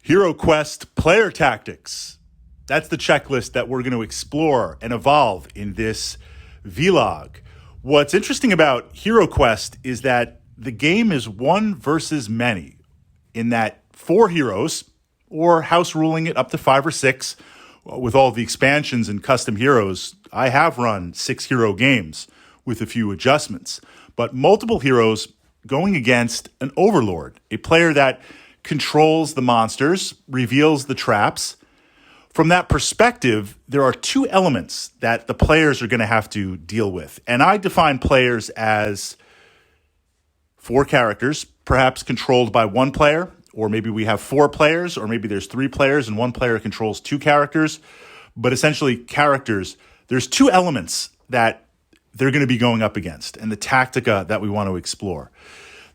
HeroQuest player tactics. That's the checklist that we're going to explore and evolve in this vlog. What's interesting about HeroQuest is that the game is one versus many, in that 4 heroes, or house ruling it up to 5 or 6, with all the expansions and custom heroes. I have run 6 hero games with a few adjustments, but multiple heroes going against an overlord, a player that controls the monsters, reveals the traps. From that perspective, there are 2 elements that the players are going to have to deal with. And I define players as 4 characters, perhaps controlled by 1 player, or maybe we have 4 players, or maybe there's 3 players and 1 player controls 2 characters. But essentially, characters, there's 2 elements that they're going to be going up against and the tactica that we want to explore.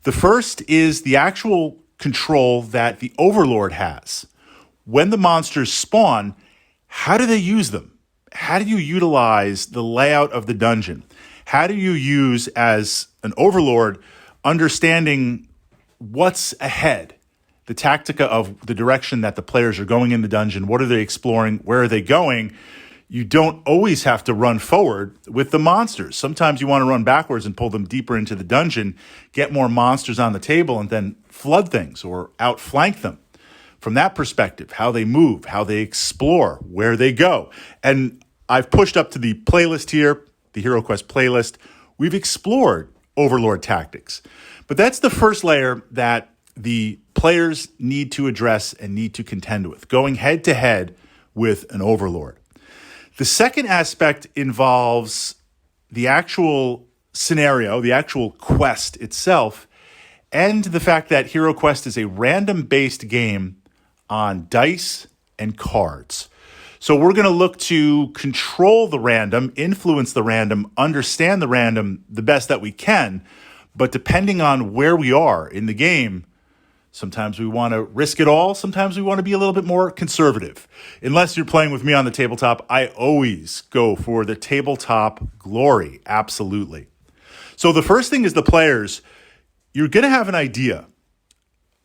The first is the actual control that the overlord has. When the monsters spawn, how do they use them? How do you utilize the layout of the dungeon? How do you use, as an overlord, understanding what's ahead? The tactica of the direction that the players are going in the dungeon. What are they exploring? Where are they going? You don't always have to run forward with the monsters. Sometimes you want to run backwards and pull them deeper into the dungeon, get more monsters on the table, and then flood things or outflank them. From that perspective, how they move, how they explore, where they go. And I've pushed up to the playlist here, the HeroQuest playlist. We've explored overlord tactics. But that's the first layer that the players need to address and need to contend with, going head to head with an overlord. The second aspect involves the actual scenario, the actual quest itself, and the fact that HeroQuest is a random-based game on dice and cards. So we're going to look to control the random, influence the random, understand the random the best that we can, but depending on where we are in the game, sometimes we want to risk it all. Sometimes we want to be a little bit more conservative. Unless you're playing with me on the tabletop, I always go for the tabletop glory. Absolutely. So the first thing is the players. You're going to have an idea,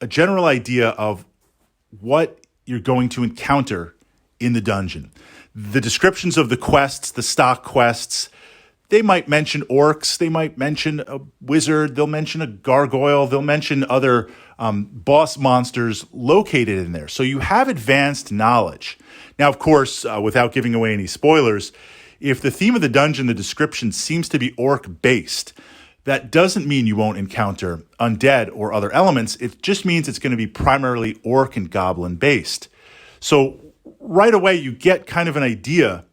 a general idea of what you're going to encounter in the dungeon. The descriptions of the quests, the stock quests, they might mention orcs, they might mention a wizard, they'll mention a gargoyle, they'll mention other boss monsters located in there. So you have advanced knowledge. Now, of course, without giving away any spoilers, if the theme of the dungeon, the description seems to be orc-based, that doesn't mean you won't encounter undead or other elements. It just means it's going to be primarily orc and goblin-based. So right away, you get kind of an idea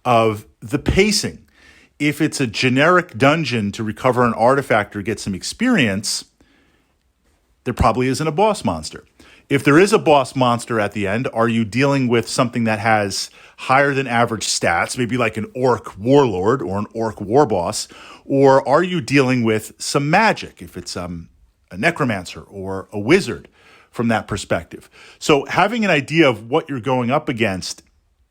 of the pacing. If it's a generic dungeon to recover an artifact or get some experience, there probably isn't a boss monster. If there is a boss monster at the end, are you dealing with something that has higher than average stats, maybe like an orc warlord or an orc war boss? Or are you dealing with some magic, if it's a necromancer or a wizard from that perspective? So having an idea of what you're going up against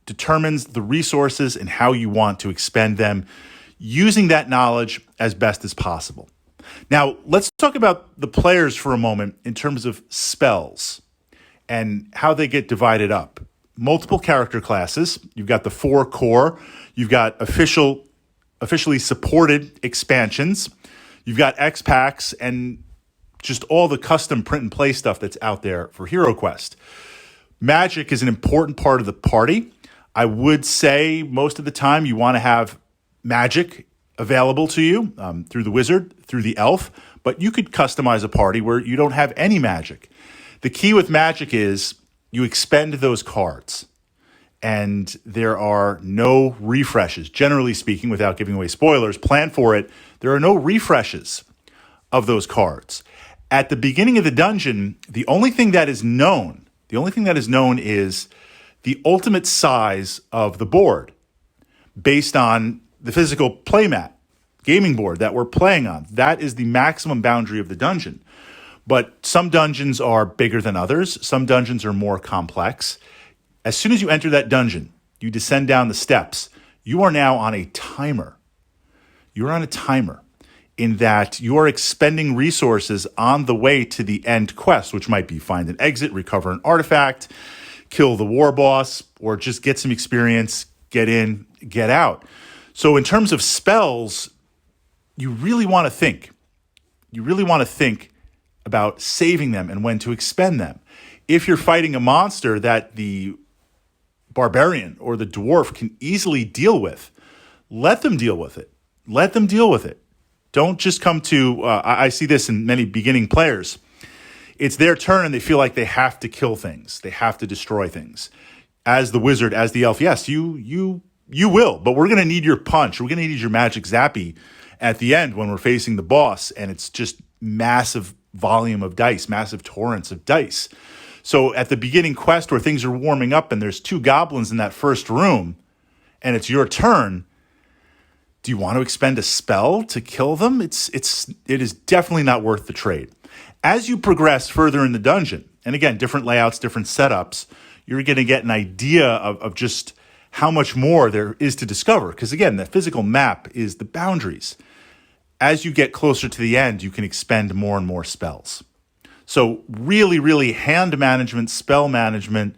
determines the resources and how you want to expend them, using that knowledge as best as possible. Now, let's talk about the players for a moment in terms of spells and how they get divided up. Multiple character classes. You've got the 4 core. You've got officially supported expansions. You've got X packs and just all the custom print and play stuff that's out there for HeroQuest. Magic is an important part of the party. I would say most of the time you want to have magic available to you through the wizard, through the elf, but you could customize a party where you don't have any magic. The key with magic is you expend those cards, and there are no refreshes. Generally speaking, without giving away spoilers, plan for it, there are no refreshes of those cards. At the beginning of the dungeon, the only thing that is known is the ultimate size of the board based on the physical playmat, gaming board that we're playing on. That is the maximum boundary of the dungeon. But some dungeons are bigger than others. Some dungeons are more complex. As soon as you enter that dungeon, you descend down the steps, you are now on a timer. You're on a timer. in that you're expending resources on the way to the end quest, which might be find an exit, recover an artifact, kill the war boss, or just get some experience, get in, get out. So in terms of spells, you really want to think. You really want to think about saving them and when to expend them. If you're fighting a monster that the barbarian or the dwarf can easily deal with, let them deal with it. Let them deal with it. Don't just come to, I see this in many beginning players. It's their turn and they feel like they have to kill things. They have to destroy things. As the wizard, as the elf, yes, you will, but we're going to need your punch. We're going to need your magic zappy at the end when we're facing the boss and it's just massive volume of dice, massive torrents of dice. So at the beginning quest where things are warming up and there's 2 goblins in that first room and it's your turn, do you want to expend a spell to kill them? It is definitely not worth the trade. As you progress further in the dungeon, and again, different layouts, different setups, you're going to get an idea of just how much more there is to discover. Because again, the physical map is the boundaries. As you get closer to the end, you can expend more and more spells. So really, really hand management, spell management,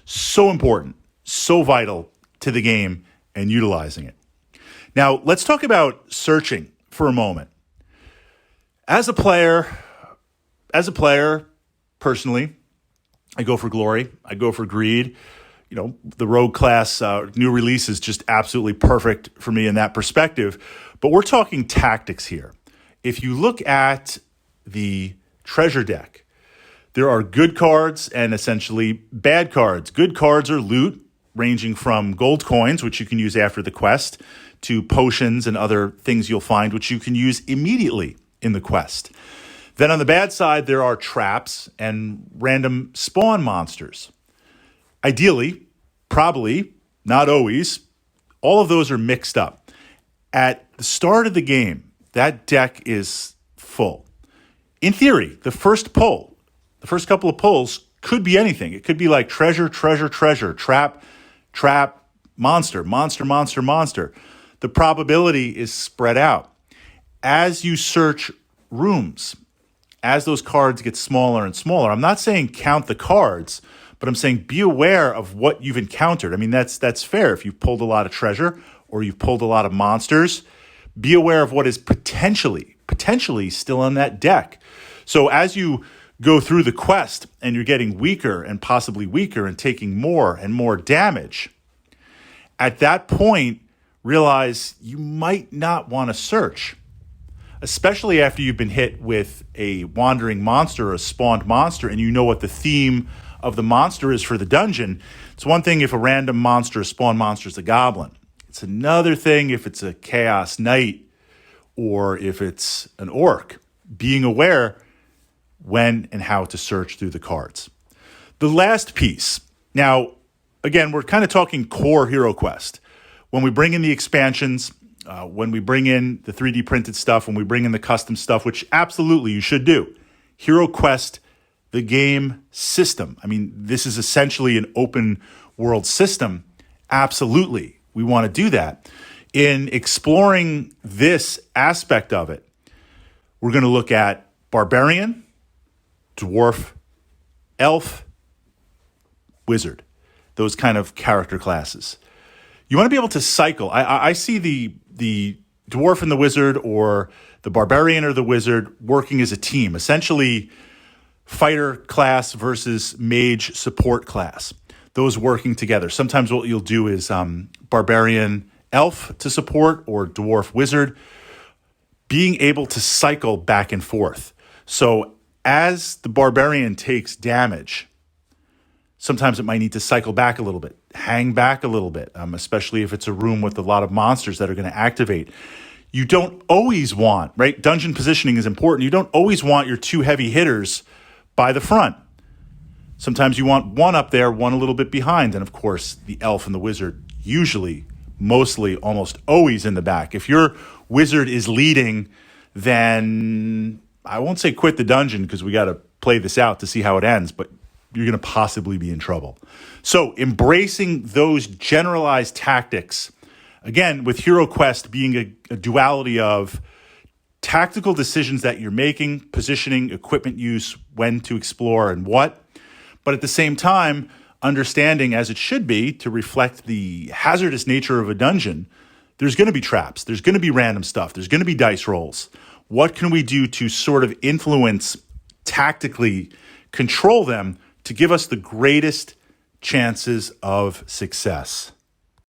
so important, so vital to the game and utilizing it. Now, let's talk about searching for a moment. As a player, personally, I go for glory. I go for greed. You know, the rogue class new release is just absolutely perfect for me in that perspective. But we're talking tactics here. If you look at the treasure deck, there are good cards and essentially bad cards. Good cards are loot, ranging from gold coins, which you can use after the quest, to potions and other things you'll find, which you can use immediately in the quest. Then on the bad side, there are traps and random spawn monsters. Ideally, probably, not always, all of those are mixed up. At the start of the game, that deck is full. In theory, the first couple of pulls could be anything. It could be like treasure, treasure, treasure, trap, trap, monster, monster, monster, monster. The probability is spread out. As you search rooms, as those cards get smaller and smaller, I'm not saying count the cards, but I'm saying be aware of what you've encountered. I mean, that's fair. If you've pulled a lot of treasure or you've pulled a lot of monsters, be aware of what is potentially still on that deck. So as you go through the quest and you're getting weaker and possibly weaker and taking more and more damage, at that point, realize you might not want to search, especially after you've been hit with a wandering monster or a spawned monster and you know what the theme of the monster is for the dungeon. It's one thing if a random monster, a spawned monster, is a goblin. It's another thing if it's a chaos knight or if it's an orc. Being aware when and how to search through the cards. The last piece. Now, again, we're kind of talking core HeroQuest. When we bring in the expansions, when we bring in the 3D printed stuff, when we bring in the custom stuff, which absolutely you should do, HeroQuest, the game system. I mean, this is essentially an open world system. Absolutely, we want to do that. In exploring this aspect of it, we're going to look at barbarian, dwarf, elf, wizard, those kind of character classes. You want to be able to cycle. I see the dwarf and the wizard or the barbarian or the wizard working as a team, essentially fighter class versus mage support class, those working together. Sometimes what you'll do is barbarian elf to support or dwarf wizard, being able to cycle back and forth. So as the barbarian takes damage, sometimes it might need to cycle back a little bit, hang back a little bit, especially if it's a room with a lot of monsters that are going to activate. You don't always want, right? Dungeon positioning is important. You don't always want your 2 heavy hitters by the front. Sometimes you want one up there, one a little bit behind. And of course, the elf and the wizard usually, mostly, almost always in the back. If your wizard is leading, then I won't say quit the dungeon because we got to play this out to see how it ends, but you're going to possibly be in trouble. So embracing those generalized tactics, again, with HeroQuest being a duality of tactical decisions that you're making, positioning, equipment use, when to explore and what. But at the same time, understanding, as it should be, to reflect the hazardous nature of a dungeon, there's going to be traps. There's going to be random stuff. There's going to be dice rolls. What can we do to sort of influence, tactically control them to give us the greatest chances of success?